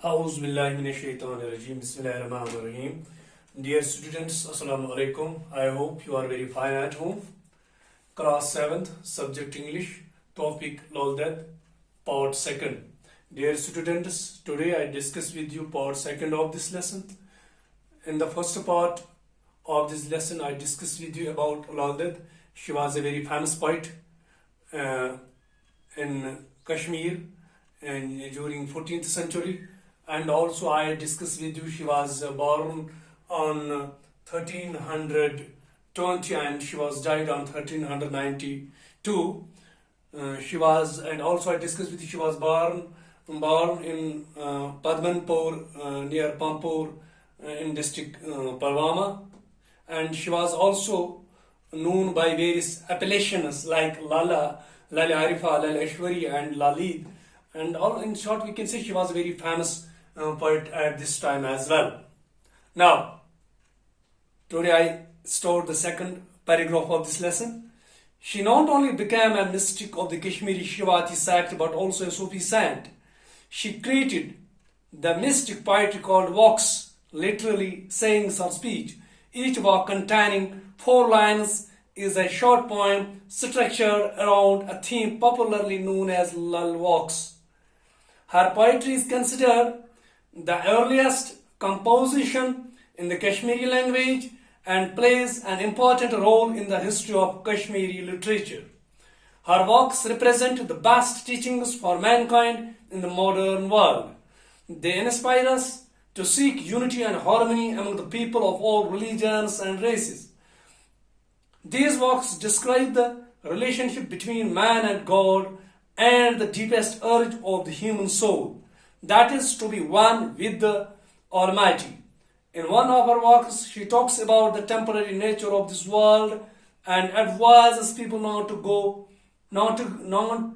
A'udhu billahi minash shaitanir rajim. Bismillahir rahmanir rahim. Dear students, assalamu alaikum. I hope you are very fine at home. Class 7th, subject English, topic Loldet, part 2nd. Dear students, today I discuss with you part 2nd of this lesson. In the first part of this lesson, I discussed with you about Loldet. She was a very famous poet in Kashmir and during 14th century. And also I discussed with you she was born on 1320 and she was died on 1392. And also I discussed with you she was born in Padmanpur near Pampur in district Pulwama, and she was also known by various appellations like Lala Arifa, Lala Ashwari and Lalit, and all in short we can say she was a very famous poet at this time as well. Now, today I start the second paragraph of this lesson. She not only became a mystic of the Kashmiri Shivati sect but also a Sufi saint. She created the mystic poetry called walks, literally sayings or speech. Each walk containing 4 lines is a short poem structured around a theme popularly known as Lal walks. Her poetry is considered the earliest composition in the Kashmiri language and plays an important role in the history of Kashmiri literature. Her works represent the best teachings for mankind in the modern world. They inspire us to seek unity and harmony among the people of all religions and races. These works describe the relationship between man and God and the deepest urge of the human soul, that is to be one with the Almighty. In one of her works, she talks about the temporary nature of this world and advises people not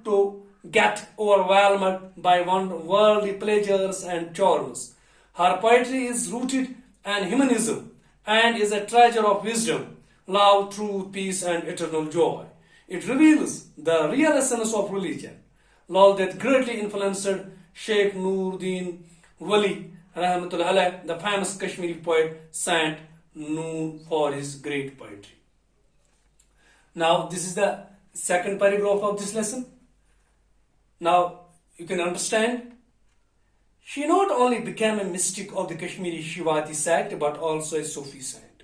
to get overwhelmed by worldly pleasures and charms. Her poetry is rooted in humanism and is a treasure of wisdom, love, truth, peace, and eternal joy. It reveals the real essence of religion. Loldet greatly influenced Sheikh Nuruddin Wali, rahmatullah alayh, the famous Kashmiri poet, saint known for his great poetry. Now, this is the second paragraph of this lesson. Now, you can understand, she not only became a mystic of the Kashmiri Shivati sect, but also a Sufi saint.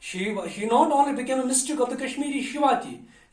she not only became a mystic of the Kashmiri Shivati.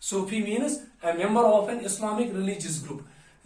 Sufi means a member of an Islamic religious group.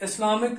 Islamic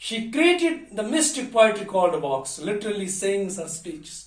She created the mystic poetry called walks, literally sayings or speeches.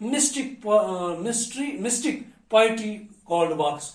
mystic poetry called walks.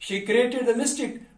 She created the mystic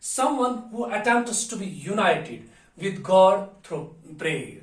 someone who attempts to be united with God through prayer.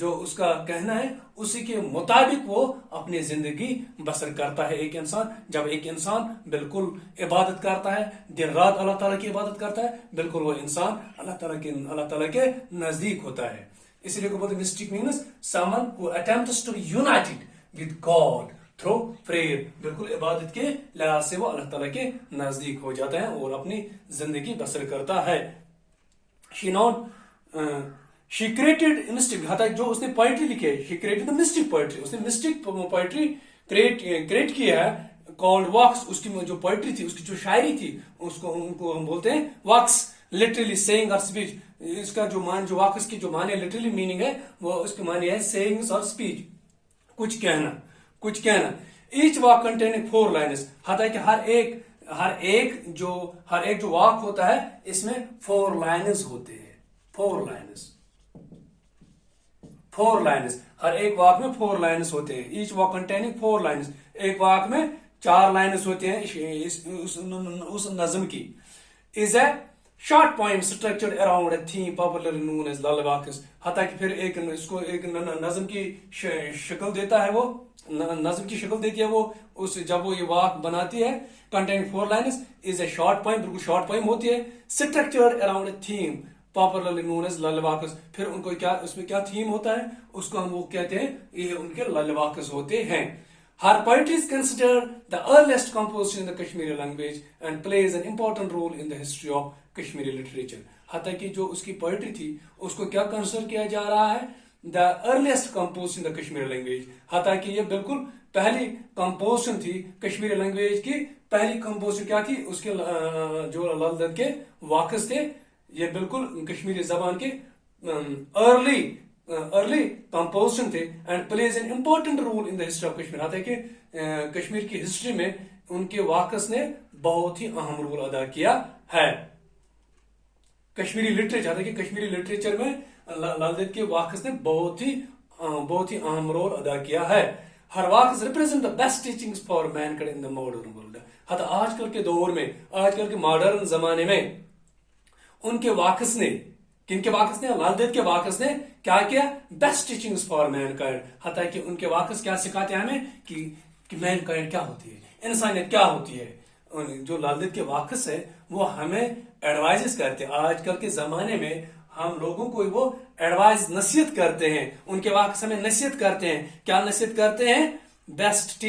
جو اس کا کہنا ہے اسی کے مطابق وہ اپنی زندگی بسر کرتا ہے. ایک انسان جب ایک انسان بالکل عبادت کرتا ہے, دن رات اللہ تعالیٰ کی عبادت کرتا ہے, بالکل وہ انسان اللہ تعالیٰ کے نزدیک ہوتا ہے. اس لیے کو بولتے mystic means someone who attempts to be united with God through prayer. بالکل عبادت کے لحاظ سے وہ اللہ تعالیٰ کے نزدیک ہو جاتا ہے اور اپنی زندگی بسر کرتا ہے. She created mystic, جو اس نے poetry لکھی ہے, she created the mystic poetry. اس نے mystic poetry create کیا ہے called works. اس کی جو poetry تھی, اس کی جو شاعری تھی, ان کو ہم بولتے ہیں works, literally saying or speech. اس کا جو works کی جو معنی literally meaning ہے وہ اس کے معنی ہے sayings or speech, کچھ کہنا. Each work containing 4 lines. حتیٰ کہ ہر ایک جو واک ہوتا ہے اس میں 4 lines ہوتے ہیں. 4 lines. ہر ایک واک میں 4 lines ہوتے ہیں. Each walk containing 4 lines. ایک واک میں 4 lines ہوتے ہیں اس نظم کی. Is a short poem structured around a theme popularly known as lullabies. حتیٰ کہ پھر اس کو ایک نظم کی شکل دیتا ہے, وہ نظم کی شکل دیتی ہے وہ جب وہ یہ واک بناتی ہے. Containing 4 lines is a short poem. بالکل short poem ہوتی ہے. Structured around a theme popularly known as lullabies. پھر ان کو اس میں کیا تھیم ہوتا ہے, اس کو ہم وہ کہتے ہیں, یہ ان کے lullabies ہوتے ہیں. Her poetry is considered the earliest composition in the Kashmiri language and plays an important role in the history of Kashmiri literature. حتیٰ کہ جو اس کی poetry تھی اس کو کیا کنسیڈر کیا جا رہا ہے, the earliest composition in the Kashmiri language. حتیٰ کہ یہ بالکل پہلی composition تھی کشمیری لینگویج کی. پہلی composition کیا تھی, اس کے جو لل دید کے واقعز تھے, یہ بالکل کشمیری زبان کے early composition تھے and plays an important role in the history of Kashmir. حتیٰ کہ کشمیر کی ہسٹری میں ان کے واقعز نے بہت ہی اہم رول ادا کیا ہے. کشمیری لٹریچر, حتیٰ کہ کشمیری لٹریچر میں لل دید کے واقعز نے بہت ہی اہم رول ادا کیا ہے. Her works represent the best teachings for mankind in the modern world. حتیٰ آج کل کے دور میں, آج کل کے ماڈرن زمانے میں ان کے واقعز نے, کن کے واقعز نے, لل دید کے واقعز نے کیا کیا, best teachings for mankind. حتیٰ کہ ان کے واقعز کیا سکھاتے ہیں ہمیں کہ مین کائنڈ کیا ہوتی ہے, انسانیت کیا ہوتی ہے. جو لل دید کے واقعز ہے وہ ہمیں ایڈوائزز کرتے ہیں. آج کل کے زمانے میں ہم لوگوں کو وہ ایڈوائز نصیحت کرتے ہیں, ان کے واقعز ہمیں نصیحت کرتے ہیں. کیا نصیحت کرتے ہیں, best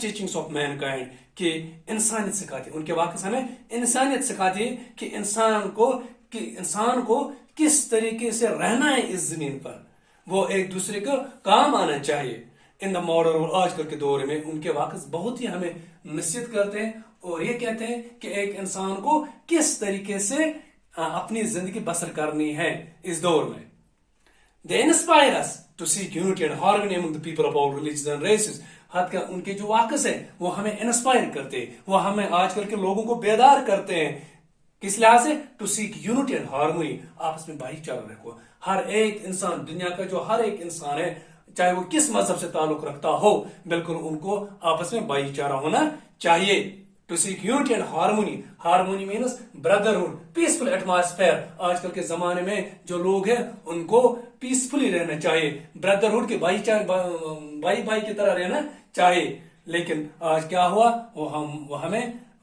teachings of mankind, کہ انسانیت سکھاتی ہے. ان کے واقعز ہمیں انسانیت سکھاتی ہے کہ انسان کو کس طریقے سے رہنا ہے اس زمین پر, وہ ایک دوسرے کو کام آنا چاہیے. ان دا ماڈرن ورلڈ, آج کل کے دور میں ان کے واقعز بہت ہی ہمیں نصیحت کرتے ہیں اور یہ کہتے ہیں کہ ایک انسان کو کس طریقے سے اپنی زندگی بسر کرنی ہے اس دور میں. They inspire us to seek unity and harmony among the people of all religions and races. حد کا ان کے جو واقعز ہیں وہ ہمیں انسپائر کرتے ہیں, وہ ہمیں آج کل کے لوگوں کو بیدار کرتے ہیں. کس لحاظ سے, to seek unity and harmony, آپس میں بھائی چارہ رکھو. ہر ایک انسان, دنیا کا جو ہر ایک انسان ہے, چاہے وہ کس مذہب سے تعلق رکھتا ہو, بالکل ان کو آپس میں بھائی چارہ ہونا چاہیے. To seek unity and harmony. Harmony means brotherhood, peaceful atmosphere. آج کل کے زمانے میں جو لوگ ہیں ان کو پیسفلی رہنا چاہیے, بردرہڈ کے بھائی کی طرح رہنا چاہیے. لیکن آج کیا ہوا,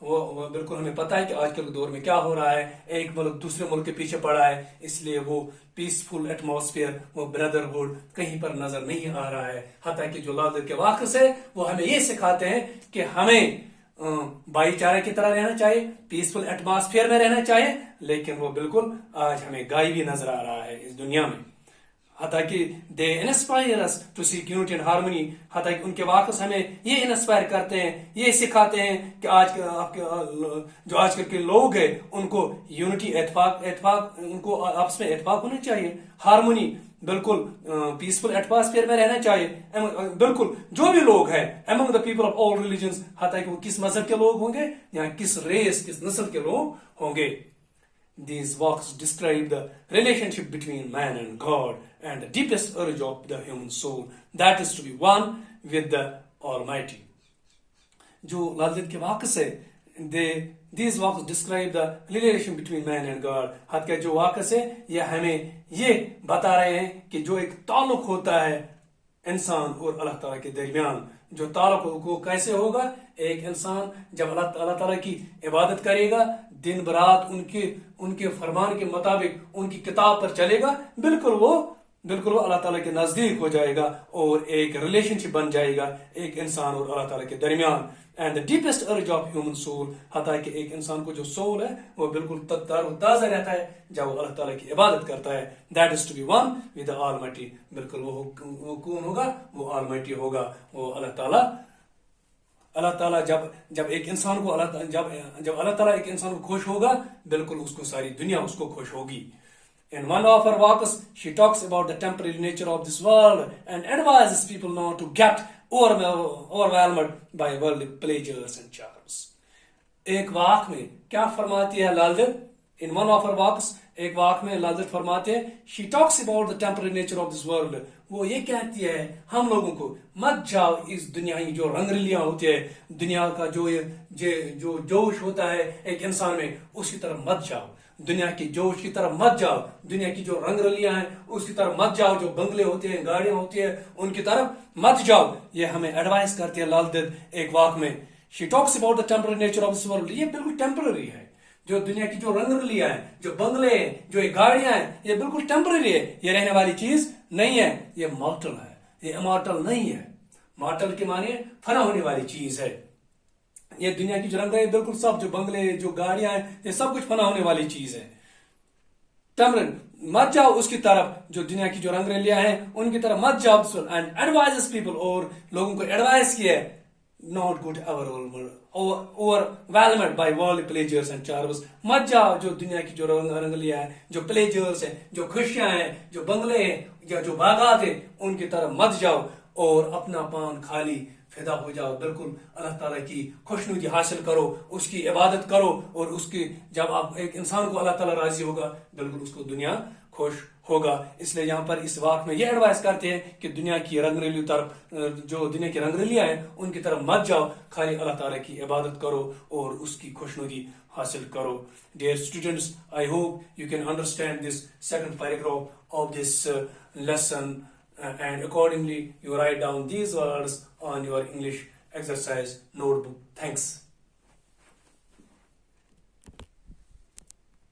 وہ بالکل ہمیں پتا ہے کہ آج کل کے دور میں کیا ہو رہا ہے. ایک ملک دوسرے ملک کے پیچھے پڑا ہے, اس لیے وہ پیسفل ایٹماسفیئر, وہ بردرہڈ کہیں پر نظر نہیں آ رہا ہے. حتیٰ کہ جو لل دید کے واقعز ہے وہ ہمیں یہ سکھاتے ہیں کہ ہمیں بھائی چارے کی طرح رہنا چاہیے, پیسفل ایٹماسفیئر میں رہنا چاہیے. لیکن وہ بالکل آج ہمیں غائب نظر آ رہا ہے اس دنیا میں. حتیٰ کہ they inspire us to seek unity and harmony. حتیٰ کہ ان کے واقعز ہمیں یہ انسپائر کرتے ہیں, یہ سکھاتے ہیں کہ جو آج کل کے لوگ ہیں ان کو یونٹی, اتفاق ان کو آپس میں اتفاق ہونا چاہیے. ہارمونی, بالکل پیسفل ایٹماسفیئر میں رہنا چاہیے. بالکل جو بھی لوگ ہیں among the people of all religions, حتیٰ کہ وہ کس مذہب کے لوگ ہوں گے یا کس ریس, کس نسل کے لوگ ہوں گے. These works describe the relationship between man and God and the deepest urge of the human soul, that is to be one with the Almighty. جو لل دید کے واقعز ہے these works describe the relation between man and God. حد کے جو واقعے ہے یہ ہمیں یہ بتا رہے ہیں کہ جو ایک تعلق ہوتا ہے انسان اور اللہ تعالیٰ کے درمیان، جو تعلق وہ کیسے ہوگا؟ ایک انسان جب اللہ تعالیٰ کی عبادت کرے گا، دن برات ان کے فرمان کے مطابق ان کی کتاب پر چلے گا، بالکل وہ اللہ تعالیٰ کے نزدیک ہو جائے گا اور ایک ریلیشن شپ بن جائے گا ایک انسان اور اللہ تعالیٰ کے درمیان. And the deepest urge of human soul, حتیٰ کہ ایک انسان کو جو سول ہے وہ بالکل تر و تازہ رہتا ہے جب وہ اللہ تعالیٰ کی عبادت کرتا ہے. That is to be one with the almighty. بالکل وہ کون ہوگا؟ وہ آلمائٹی ہوگا، وہ اللہ تعالیٰ جب ایک انسان کو جب اللہ تعالیٰ ایک انسان کو خوش ہوگا، بالکل اس کو ساری دنیا اس کو خوش ہوگی. In one of her works, she talks about the temporary nature of this world and advises people not to get overwhelmed by worldly pleasures and charms. ایک واقع میں کیا فرماتی ہے لالدت؟ In one of her works, ایک واقع میں لالدت فرماتے ہیں she talks about the temporary nature of this world. وہ یہ کہتی ہے ہم لوگوں کو مت جاؤ اس دنیا کی جو رنگ رلیاں ہوتی ہے، دنیا کا جو جوش ہوتا ہے ایک انسان میں، اس کی طرف مت جاؤ. دنیا کی جوش کی طرف مت جاؤ، دنیا کی جو رنگ رلیاں ہیں اس کی طرف مت جاؤ، جو بنگلے ہوتے ہیں، گاڑیاں ہوتی ہیں، ان کی طرف مت جاؤ. یہ ہمیں ایڈوائز کرتی ہے لالدت ایک واقع میں. She talks about the temporary nature of this world. یہ بالکل ٹیمپرری ہے. جو دنیا کی جو رنگ رلیاں ہیں، جو بنگلے ہیں، جو یہ گاڑیاں ہیں، یہ بالکل ٹیمپرری ہے. یہ رہنے والی چیز نہیں ہے. یہ مارٹل ہے، یہ امارٹل نہیں ہے. مارٹل کے معنی فنا ہونے والی چیز ہے. یہ دنیا کی جو رنگ ہے بالکل سب، جو بنگلے، جو گاڑیاں ہیں، یہ سب کچھ فنا ہونے والی چیز ہے. ٹیمپرری مت جاؤ اس کی طرف، جو دنیا کی جو رنگ رلیاں ہیں ان کی طرف مت جاؤ. اینڈ ایڈوائزز پیپل، اور لوگوں کو ایڈوائز کیا ہے not good overwhelmed by worldly pleasures and charms. مت جاؤ جو دنیا کی جو رنگ رلیاں ہیں، جو پلیجرز ہیں، جو خوشیاں ہیں، جو بنگلے ہیں یا جو باغات ہیں، ان کی طرف مت جاؤ اور اپنا پان خالی فدا ہو جاؤ. بالکل اللہ تعالیٰ کی خوشنودی حاصل کرو، اس کی عبادت کرو، اور اس کی جب آپ ایک انسان کو اللہ تعالیٰ راضی ہوگا، بالکل اس کو دنیا خوش ہوگا. اس لیے یہاں پر اس واقع میں یہ ایڈوائز کرتے ہیں کہ دنیا کی رنگ ریلی طرف، جو دنیا کی رنگ ریلیاں ہیں ان کی طرف مت جاؤ، خالی اللہ تعالیٰ کی عبادت کرو اور اس کی خوشنودی حاصل کرو. Dear students, I hope you can understand this second paragraph of this lesson, and accordingly you write down these words on your English exercise notebook. Thanks.